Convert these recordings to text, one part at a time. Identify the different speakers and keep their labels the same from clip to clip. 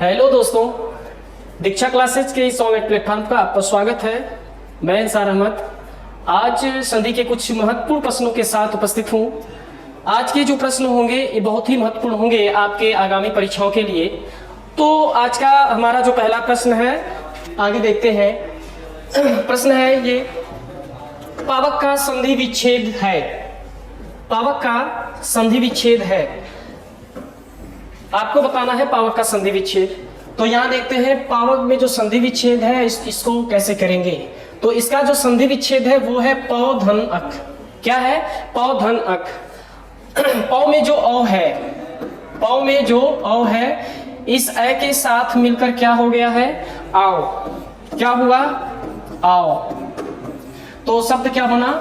Speaker 1: Hello दोस्तों, दीक्षा classes के इस ऑनलाइन प्लेटफॉर्म का आपका स्वागत है। मैं इंसार अहमद आज संधि के कुछ महत्वपूर्ण प्रश्नों के साथ उपस्थित हूँ। आज के जो प्रश्न होंगे ये बहुत ही महत्वपूर्ण होंगे आपके आगामी परीक्षाओं के लिए। तो आज का हमारा जो पहला प्रश्न है, आगे देखते हैं। प्रश्न है ये, पावक का संधि विच्छेद है। पावक का संधि विच्छेद है, आपको बताना है पावक का संधि विच्छेद। तो यहाँ देखते हैं पावक में जो संधि विच्छेद है इसको कैसे करेंगे। तो इसका जो संधि विच्छेद है वो है पौ धन अक। क्या है? पौ धन अक। पौ में जो औ है, पौ में जो औ है, इस अ के साथ मिलकर क्या हो गया है? आओ। क्या हुआ? आओ। तो शब्द क्या बना?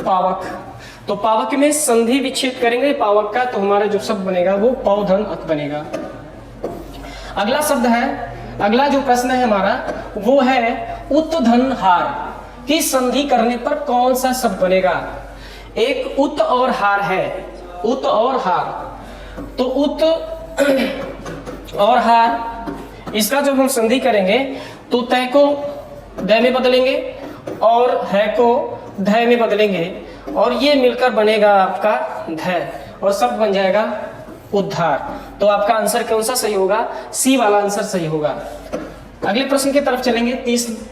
Speaker 1: पावक। तो पावक में संधि विच्छेद करेंगे पावक का, तो हमारा जो शब्द बनेगा वो पौ धन अक बनेगा। अगला शब्द है, अगला जो प्रश्न है हमारा वो है उत धन हार की संधि करने पर कौन सा शब्द बनेगा? एक उत और हार है, उत और हार। तो उत और हार, इसका जब हम संधि करेंगे तो तय को द में बदलेंगे और है को ध में बदलेंगे और ये मिलकर बनेगा आपका ध और शब्द बन जाएगा उद्धार। तो आपका आंसर कौन सा सही होगा? सी वाला आंसर सही होगा। अगले प्रश्न की तरफ चलेंगे,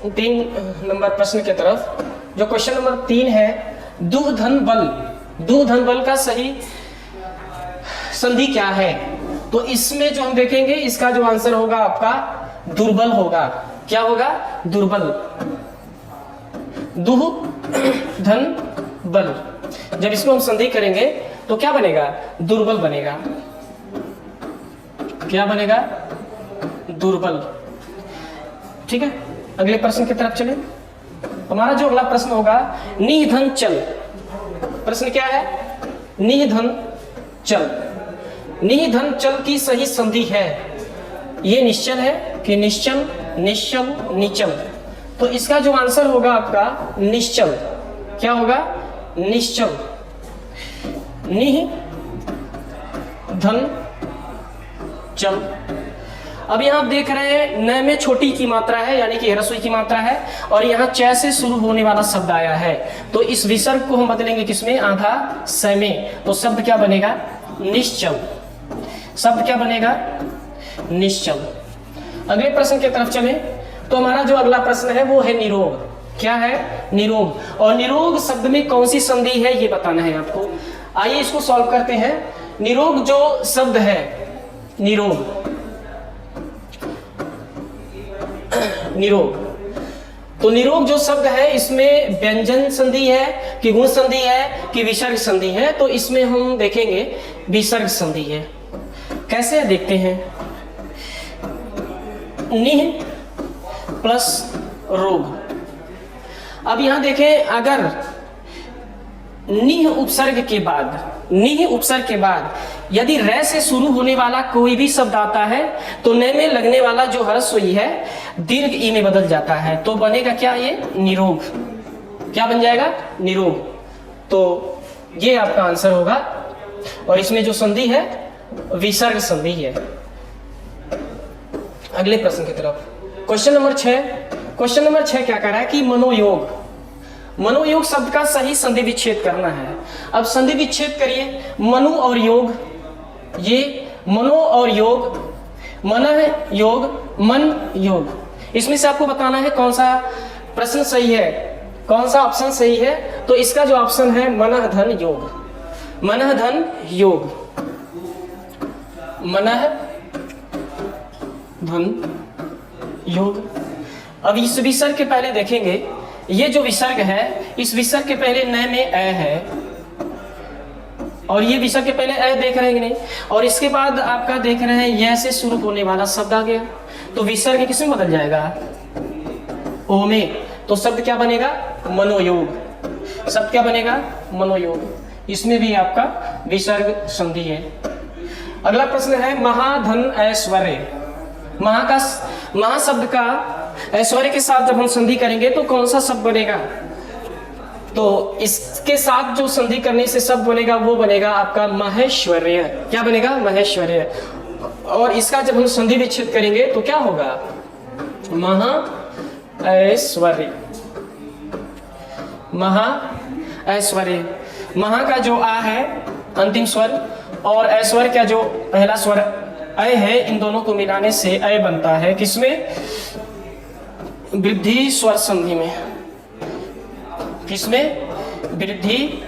Speaker 1: 3 नंबर प्रश्न की तरफ। जो क्वेश्चन नंबर 3 है, दुधन बल। दुधन बल का सही संधि क्या है? तो इसमें जो हम देखेंगे इसका जो आंसर होगा आपका दुर्बल होगा। क्या होगा? दुर्बल। दुह धन बल, जब इसको हम संधि करेंगे तो क्या बनेगा? दुर्बल बनेगा। क्या बनेगा? दुर्बल। ठीक है, अगले प्रश्न की तरफ चलें। हमारा जो अगला प्रश्न होगा, निधन चल। प्रश्न क्या है? निधन चल। निधन चल की सही संधि है, ये निश्चल है कि निश्चल, निश्चल, निचल। तो इसका जो आंसर होगा आपका निश्चल। क्या होगा? निश्चल। निह धन चल। अब यहाँ आप देख रहे हैं न में छोटी की मात्रा है, यानी कि ह्रस्व की मात्रा है, और यहाँ च से शुरू होने वाला शब्द आया है। तो इस विसर्ग को हम बदलेंगे किसमें? आधा स में। तो शब्द क्या बनेगा? निश्चल। शब्द क्या बनेगा? निश्चल। अगले प्रश्न की तरफ चलें। तो हमारा जो अगला प्रश्न है वो है निरोग। क्या है? निरोग। और निरोग शब्द में कौन सी संधि है ये बताना है आपको। आइए इसको सॉल्व करते हैं। निरोग जो शब्द है, निरोग, निरोग, तो निरोग जो शब्द है इसमें व्यंजन संधि है कि गुण संधि है कि विसर्ग संधि है? तो इसमें हम देखेंगे विसर्ग संधि है। कैसे है देखते हैं। निह प्लस रोग। अब यहां देखें, अगर निह उपसर्ग के बाद, निह उपसर्ग के बाद यदि र से शुरू होने वाला कोई भी शब्द आता है तो न में लगने वाला जो ह्रस्व ई है दीर्घ ई में बदल जाता है। तो बनेगा क्या? ये निरोग। क्या बन जाएगा? निरोग। तो ये आपका आंसर होगा। और इसमें जो संधि है विसर्ग संधि है। अगले प्रश्न की तरफ, क्वेश्चन नंबर 6। क्वेश्चन नंबर 6 क्या कर रहा है कि मनोयोग। मनोयोग शब्द का सही संधि विच्छेद करना है। अब संधि विच्छेद करिए। मनु और योग, ये मनो और योग, मन योग, मन योग। इसमें से आपको बताना है कौन सा प्रश्न सही है, कौन सा ऑप्शन सही है। तो इसका जो ऑप्शन है मनः धन योग। मनः धन योग। मनः धन योग। अब इस विसर्ग के पहले देखेंगे, ये जो विसर्ग है इस विसर्ग के पहले न में अ है, और ये विसर्ग के पहले अ देख रहे हैं नहीं, और इसके बाद आपका देख रहे हैं यह से शुरू होने वाला शब्द आ गया। तो विसर्ग किसमें बदल जाएगा? ओ में। तो शब्द क्या बनेगा? मनोयोग। शब्द क्या बनेगा? मनोयोग। इसमें भी आपका विसर्ग संधि है। अगला प्रश्न है महाधन ऐश्वर्य। महा शब्द का ऐश्वर्य के साथ जब हम संधि करेंगे तो कौन सा शब्द बनेगा? तो इसके साथ जो संधि करने से शब्द बनेगा वो बनेगा आपका महेश्वर्य। क्या बनेगा? महेश्वर्य। और इसका जब हम संधि विच्छेद करेंगे तो क्या होगा, महा ऐश्वर्य, महा ऐश्वर्य। महा का जो आ है अंतिम स्वर और ऐश्वर्य का जो पहला स्वर अय है, इन दोनों को मिलाने से अय बनता है किसमें, वृद्धि स्वर संधि में। किसमें, वृद्धि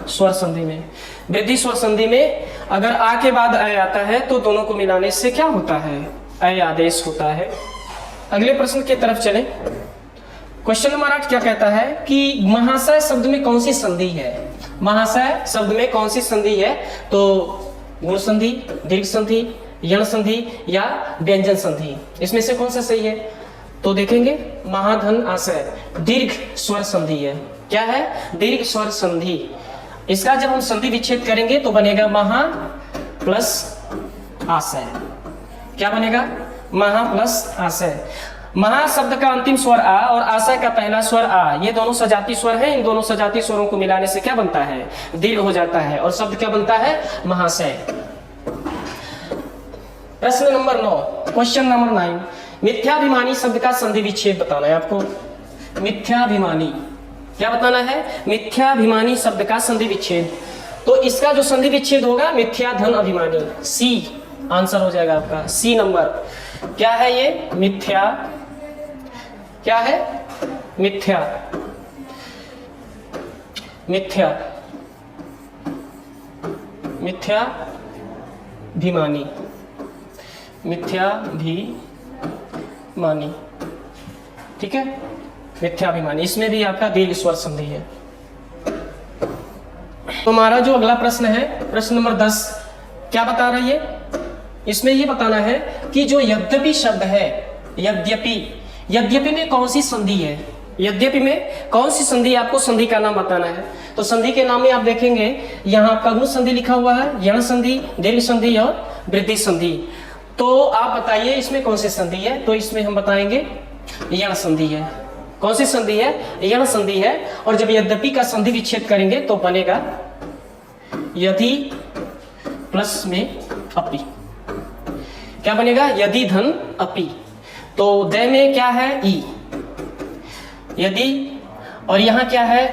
Speaker 1: स्वर संधि में। वृद्धि स्वर संधि में अगर आ के बाद अय आता है तो दोनों को मिलाने से क्या होता है, अय आदेश होता है। अगले प्रश्न की तरफ चलें। क्वेश्चन नंबर 8 क्या कहता है कि महाशय शब्द में कौन सी संधि है। महाशय शब्द में कौन सी संधि है, तो गुण संधि, दीर्घ संधि, यण संधि या व्यंजन संधि, इसमें से कौन सा सही है। तो देखेंगे महाधन आशय दीर्घ स्वर संधि है। क्या है, दीर्घ स्वर संधि। इसका जब हम संधि विच्छेद करेंगे तो बनेगा महा प्लस आशय। क्या बनेगा, महा प्लस आशय। महा शब्द का अंतिम स्वर आ और आशय का पहला स्वर आ, ये दोनों सजाती स्वर हैं। इन दोनों सजाती स्वरों को मिलाने से क्या बनता है, दीर्घ हो जाता है और शब्द क्या बनता है, महाशय। प्रश्न नंबर 9, क्वेश्चन नंबर 9, मिथ्याभिमानी शब्द का संधि विच्छेद बताना है आपको। मिथ्याभिमानी, क्या बताना है, मिथ्याभिमानी शब्द का संधि विच्छेद। तो इसका जो संधि विच्छेद होगा मिथ्याधन अभिमानी, सी आंसर हो जाएगा आपका, सी नंबर। क्या है ये, मिथ्या, क्या है, मिथ्या, मिथ्या, मिथ्याभिमानी, मिथ्याभिमानी, ठीक है, मिथ्याभिमानी। इसमें भी आपका दीर्घ स्वर संधि है। तो हमारा जो अगला प्रश्न है, प्रश्न नंबर 10, क्या बता रही है, इसमें ये बताना है कि जो यद्यपि शब्द है, यद्यपि, यद्यपि में कौन सी संधि है, यद्यपि में कौन सी संधि, आपको संधि का नाम बताना है। तो संधि के नाम में आप देखेंगे यहाँ आपका गुण संधि लिखा हुआ है, यण संधि, दीर्घ संधि और वृद्धि संधि। तो आप बताइए इसमें कौन सी संधि है। तो इसमें हम बताएंगे यण संधि है। कौन सी संधि है, यण संधि है। और जब यद्यपि का संधि विच्छेद करेंगे तो बनेगा यदि प्लस में अपि। क्या बनेगा, यदि धन अपि। तो दे में क्या है, ई, यदि, और यहाँ क्या है,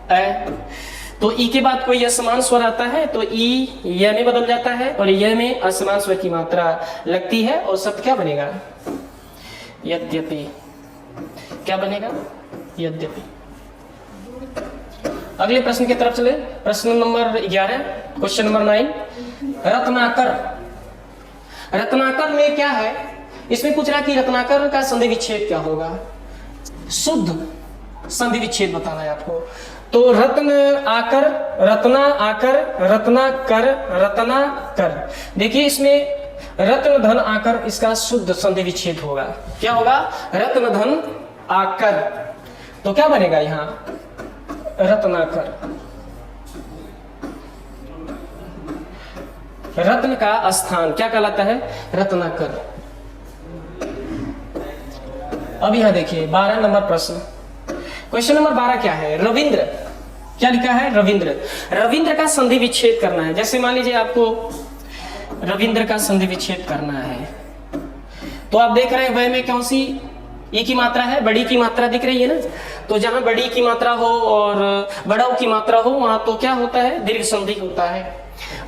Speaker 1: अ। तो ई के बाद कोई असमान स्वर आता है तो ई य में बदल जाता है और य में असमान स्वर की मात्रा लगती है और शब्द क्या बनेगा, यद्यपि। क्या बनेगा, यद्यपि। अगले प्रश्न की तरफ चले। प्रश्न number 11, question number 9, Ratnakar. Ratnakar में क्या है, इसमें पूछ रहा कि रत्नाकर का संधि विच्छेद क्या होगा। शुद्ध संधि विच्छेद बताना है आपको। तो रत्न आकर, रत्ना आकर, रत्ना कर, रत्ना कर। देखिए इसमें रत्न धन आकर, इसका शुद्ध संधि विच्छेद होगा। क्या होगा, रत्न धन आकर। तो क्या बनेगा यहाँ, रत्नाकर। रत्न का स्थान क्या कहलाता है, रत्नाकर। अब यहां देखिए 12 नंबर प्रश्न, क्वेश्चन नंबर 12 क्या है, रविंद्र। क्या लिखा है, रविंद्र। रविंद्र का संधि विच्छेद करना है। जैसे मान लीजिए आपको रविंद्र का संधि विच्छेद करना है तो आप देख रहे हैं वह में कौन सी ई की मात्रा है, बड़ी की मात्रा दिख रही है ना। तो जहां बड़ी की मात्रा हो और बड़ाऊ की मात्रा हो वहां तो क्या होता है, दीर्घ संधि होता है।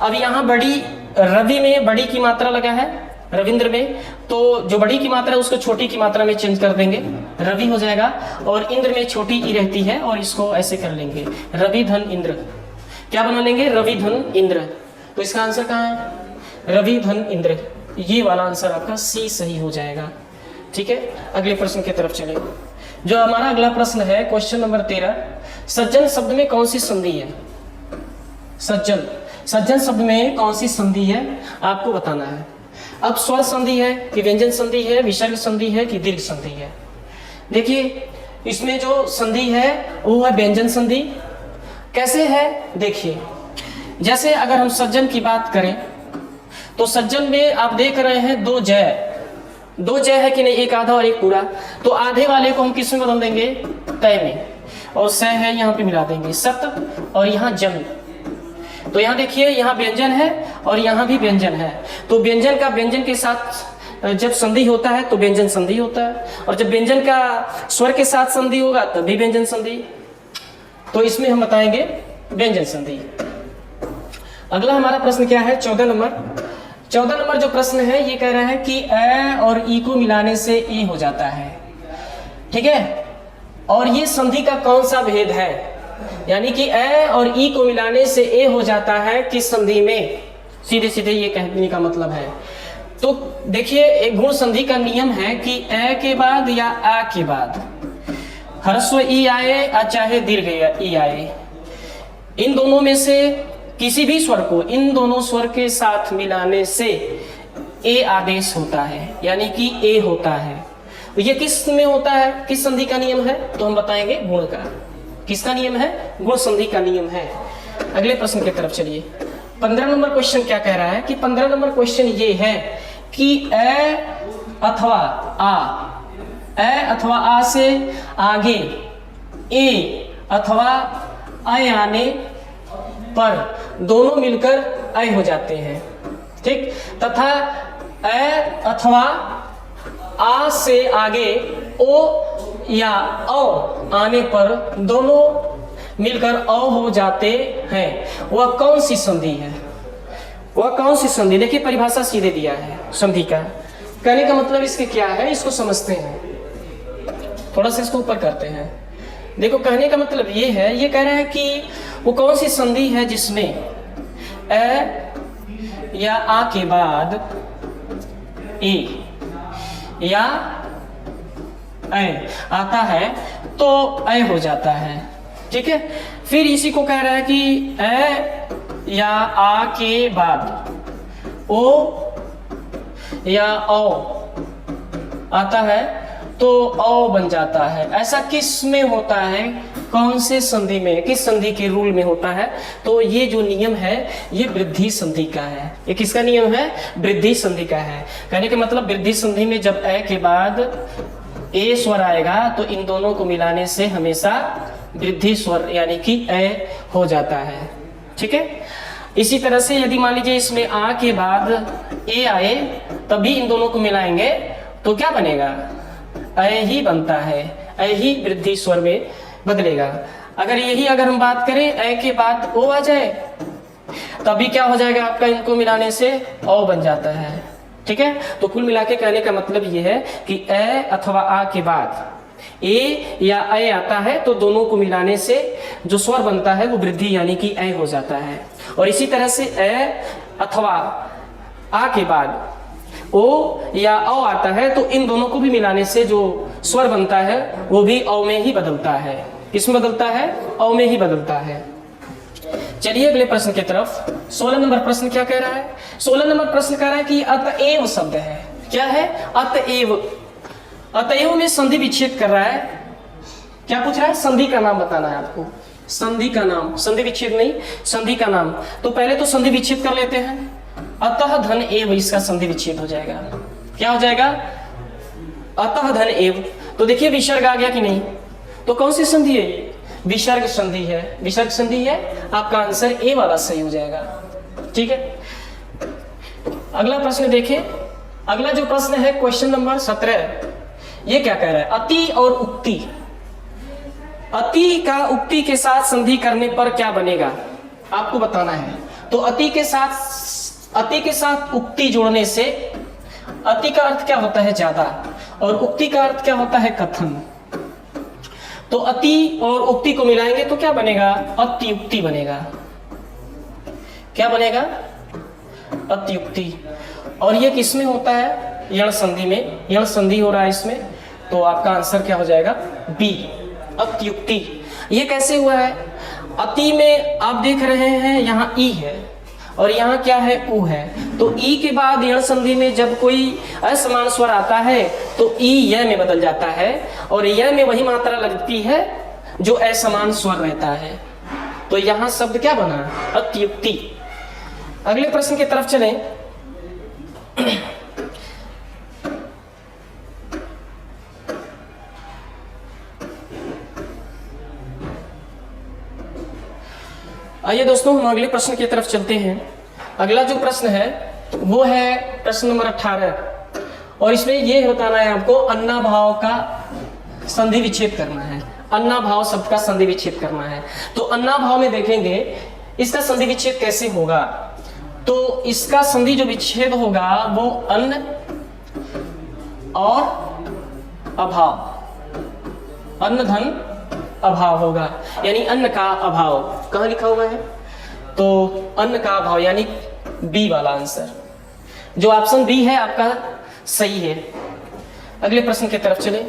Speaker 1: अब यहाँ बड़ी, रवि में बड़ी की मात्रा लगा है, रविंद्र में, तो जो बड़ी की मात्रा है उसको छोटी की मात्रा में चेंज कर देंगे, रवि हो जाएगा। और इंद्र में छोटी ई रहती है और इसको ऐसे कर लेंगे, रवि धन इंद्र। क्या बना लेंगे, रवि धन इंद्र। तो इसका आंसर कहाँ है, रवि धन इंद्र। ये वाला आंसर आपका सी सही हो जाएगा। ठीक है, अगले प्रश्न की तरफ चले। जो हमारा अगला प्रश्न है क्वेश्चन नंबर 13, सज्जन शब्द में कौन सी संधि है। सज्जन, सज्जन शब्द में कौन सी संधि है आपको बताना है। अब स्वर संधि है कि व्यंजन संधि है, विसर्ग संधि है कि दीर्घ संधि है। देखिए इसमें जो संधि है वो है व्यंजन संधि। कैसे है देखिए, जैसे अगर हम सज्जन की बात करें तो सज्जन में आप देख रहे हैं दो जय, दो जय है कि नहीं, एक आधा और एक पूरा। तो आधे वाले को हम किस में बदल देंगे, तय में, और स है यहाँ पे मिला देंगे सत और यहाँ जन। तो यहाँ देखिए, यहाँ व्यंजन है और यहाँ भी व्यंजन है। तो व्यंजन का व्यंजन के साथ जब संधि होता है तो व्यंजन संधि होता है, और जब व्यंजन का स्वर के साथ संधि होगा तब भी व्यंजन संधि। तो इसमें हम बताएंगे व्यंजन संधि। अगला हमारा प्रश्न क्या है, 14 नंबर। 14 नंबर जो प्रश्न है ये कह रहा है कि ए और ई को मिलाने से ए हो जाता है, ठीक है। और ये संधि का कौन सा भेद है, यानी कि ए और ई को मिलाने से ए हो जाता है किस संधि में, सीधे सीधे ये कहने का मतलब है। तो देखिए, एक गुण संधि का नियम है कि ए के बाद या आ के बाद ह्रस्व ई आए या चाहे दीर्घ ई आए, इन दोनों में से किसी भी स्वर को इन दोनों स्वर के साथ मिलाने से ए आदेश होता है, यानी कि ए होता है। तो ये किस में होता है, किस संधि का नियम है, तो हम बताएंगे गुण का। किसका नियम है, गुण संधि का नियम है। अगले प्रश्न की तरफ चलिए। 15 नंबर क्वेश्चन क्या कह रहा है कि 15 नंबर क्वेश्चन ये है कि ए अथवा आ से आगे ए अथवा ऐ आने पर दोनों मिलकर ऐ हो जाते हैं, ठीक। तथा ए अथवा आ से आगे ओ या औ आने पर दोनों मिलकर औ हो जाते हैं। वह कौन सी संधि है, वह कौन सी संधि? देखिए, परिभाषा सीधे दिया है संधि का। कहने का मतलब इसके क्या है, इसको समझते हैं, थोड़ा सा इसको ऊपर करते हैं। देखो, कहने का मतलब ये है, ये कह रहा है कि वो कौन सी संधि है जिसमें ए या आ के बाद ए या ऐ आता है तो ऐ हो जाता है, ठीक है। फिर इसी को कह रहा है कि ए या आ के बाद ओ या औ आता है तो औ बन जाता है। ऐसा किस में होता है, कौन से संधि में, किस संधि के रूल में होता है? तो ये जो नियम है ये वृद्धि संधि का है। ये किसका नियम है? वृद्धि संधि का है। कहने का मतलब वृद्धि संधि में जब ए के बाद ए स्वर आएगा तो इन दोनों को मिलाने से हमेशा वृद्धि स्वर यानी कि ए हो जाता है, ठीक है। इसी तरह से यदि मान लीजिए इसमें आ के बाद ए आए तभी इन दोनों को मिलाएंगे तो क्या बनेगा? ऐ ही बनता है, ऐ ही वृद्धि स्वर में बदलेगा। अगर हम बात करें ऐ के बाद ओ आ जाए तभी क्या हो जाएगा आपका? इनको मिलाने से औ बन जाता है, ठीक है। तो कुल मिला के कहने का मतलब ये है कि ए अथवा आ के बाद ए या ऐ आता है तो दोनों को मिलाने से जो स्वर बनता है वो वृद्धि यानी कि ऐ हो जाता है। और इसी तरह से ए अथवा आ के बाद ओ या औ आता है तो इन दोनों को भी मिलाने से जो स्वर बनता है वो भी औ में ही बदलता है। किसमें बदलता है? औ में ही बदलता है। चलिए अगले प्रश्न की तरफ। 16 नंबर प्रश्न क्या कह रहा है? 16 नंबर प्रश्न कह रहा है कि अतएव शब्द है। क्या है? अतएव। अतएव में संधि विच्छेद कर रहा है। क्या पूछ रहा है? संधि का नाम बताना है आपको। संधि का नाम, संधि विच्छेद नहीं, संधि का नाम। तो पहले तो संधि विच्छेद कर लेते हैं। अतः धन एव, इसका संधि विच्छेद हो जाएगा। क्या हो जाएगा? अतः धन एव। तो देखिए विसर्ग आ गया कि नहीं? तो कौन सी संधि है ये? विसर्ग संधि है। विसर्ग संधि है, आपका आंसर ए वाला सही हो जाएगा, ठीक है। अगला प्रश्न देखें। अगला जो प्रश्न है क्वेश्चन नंबर 17, ये क्या कह रहा है? अति और उक्ति। अति का उक्ति के साथ संधि करने पर क्या बनेगा आपको बताना है। तो अति के साथ उक्ति जोड़ने से अति का अर्थ क्या होता है? ज्यादा, और उक्ति का अर्थ क्या होता है? कथन। तो अति और उक्ति को मिलाएंगे तो क्या बनेगा? अत्युक्ति बनेगा। क्या बनेगा? अत्युक्ति। और ये किस में होता है? यण संधि में। यण संधि हो रहा है इसमें, तो आपका आंसर क्या हो जाएगा? बी, अत्युक्ति। ये कैसे हुआ है? अति में आप देख रहे हैं यहाँ ई है और यहाँ क्या है? उ है। तो ई के बाद यण संधि में जब कोई असमान स्वर आता है तो ई य में बदल जाता है, और य में वही मात्रा लगती है जो असमान स्वर रहता है। तो यहाँ शब्द क्या बना? अत्युक्ति। अगले प्रश्न की तरफ चलें। आइए दोस्तों हम अगले प्रश्न की तरफ चलते हैं। अगला जो प्रश्न है वो है प्रश्न नंबर 18 और इसमें ये बताना है आपको अन्नाभाव का संधि विच्छेद करना है। अन्नाभाव शब्द का संधि विच्छेद करना है। तो अन्नाभाव में देखेंगे इसका संधि विच्छेद कैसे होगा। तो इसका संधि जो विच्छेद होगा वो अन्न और अभाव, अन्न धन अभाव होगा, यानी अन्न का अभाव। कहाँ लिखा हुआ है? तो अन्न का अभाव यानी बी वाला आंसर, जो ऑप्शन बी है आपका सही है। अगले प्रश्न की तरफ चले,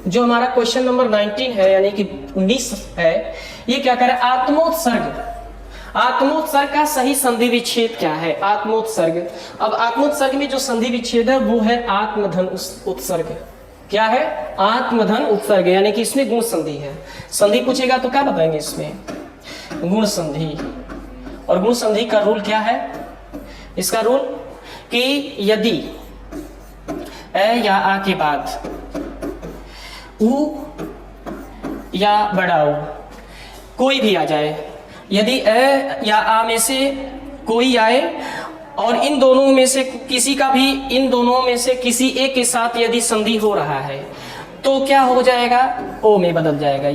Speaker 1: जो हमारा क्वेश्चन नंबर 19 है यानी कि 19 है। ये क्या करे? आत्मोत्सर्ग। आत्मोत्सर्ग का सही संधि विच्छेद क्या है? आत्मोत्सर्ग। अब आत्मोत्सर्ग में जो संधि विच्छेद है वो है आत्मधन उत्सर्ग। क्या है? आत्मधन उत्सर्ग, यानी कि इसमें गुण संधि है। संधि पूछेगा तो क्या बताएंगे इसमें? गुण संधि। और गुण संधि का रूल क्या है? इसका रूल कि यदि ए या आ के बाद उ या बड़ा उ कोई भी आ जाए, यदि ए या आ में से कोई आए और इन दोनों में से किसी का भी, इन दोनों में से किसी एक के साथ यदि संधि हो रहा है तो क्या हो जाएगा? ओ में बदल जाएगा।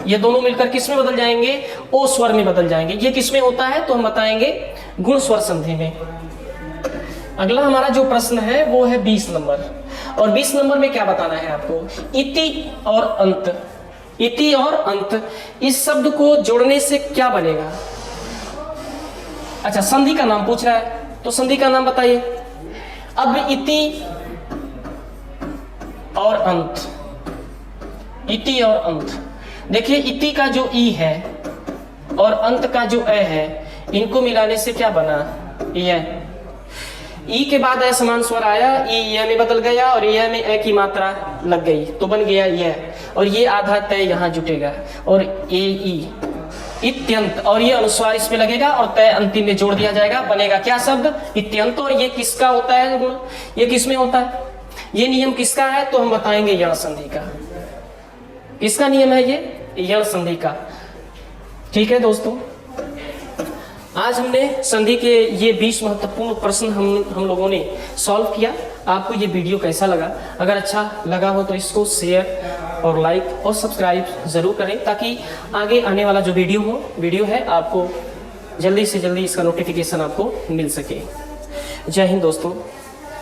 Speaker 1: ये दोनों मिलकर किस में बदल जाएंगे? ओ स्वर में बदल जाएंगे। ये किस में होता है? तो हम बताएंगे गुण स्वर संधि में। अगला हमारा जो प्रश्न है वो है 20 नंबर और 20 नंबर में क्या बताना है आपको? इति और अंत। इति और अंत, इस शब्द को जोड़ने से क्या बनेगा? अच्छा, संधि का नाम पूछ रहा है तो संधि का नाम बताइए। अब इति और अंत, इति और अंत, देखिए इति का जो ई है और अंत का जो ए है, इनको मिलाने से क्या बना? यह। ई के बाद ए समान स्वर आया, ई यह में बदल गया और यह में ए की मात्रा लग गई तो बन गया यह, और ये आधा तय यहाँ जुटेगा और ए ई इत्यंत, और ये अनुस्वार इसमें लगेगा और तय अंतिम में जोड़ दिया जाएगा, बनेगा क्या शब्द? इत्यंत। और ये किसका होता है गुण? ये किसमें होता है? ये नियम किसका है? तो हम बताएंगे यण संधि का। किसका नियम है ये? यण संधि का। ठीक है दोस्तों, आज हमने संधि के ये 20 महत्वपूर्ण प्रश्न हम लोगों ने सॉल्व किया। आपको ये वीडियो कैसा लगा? अगर अच्छा लगा हो तो इसको शेयर और लाइक और सब्सक्राइब ज़रूर करें ताकि आगे आने वाला जो वीडियो है आपको जल्दी से जल्दी इसका नोटिफिकेशन आपको मिल सके। जय हिंद दोस्तों।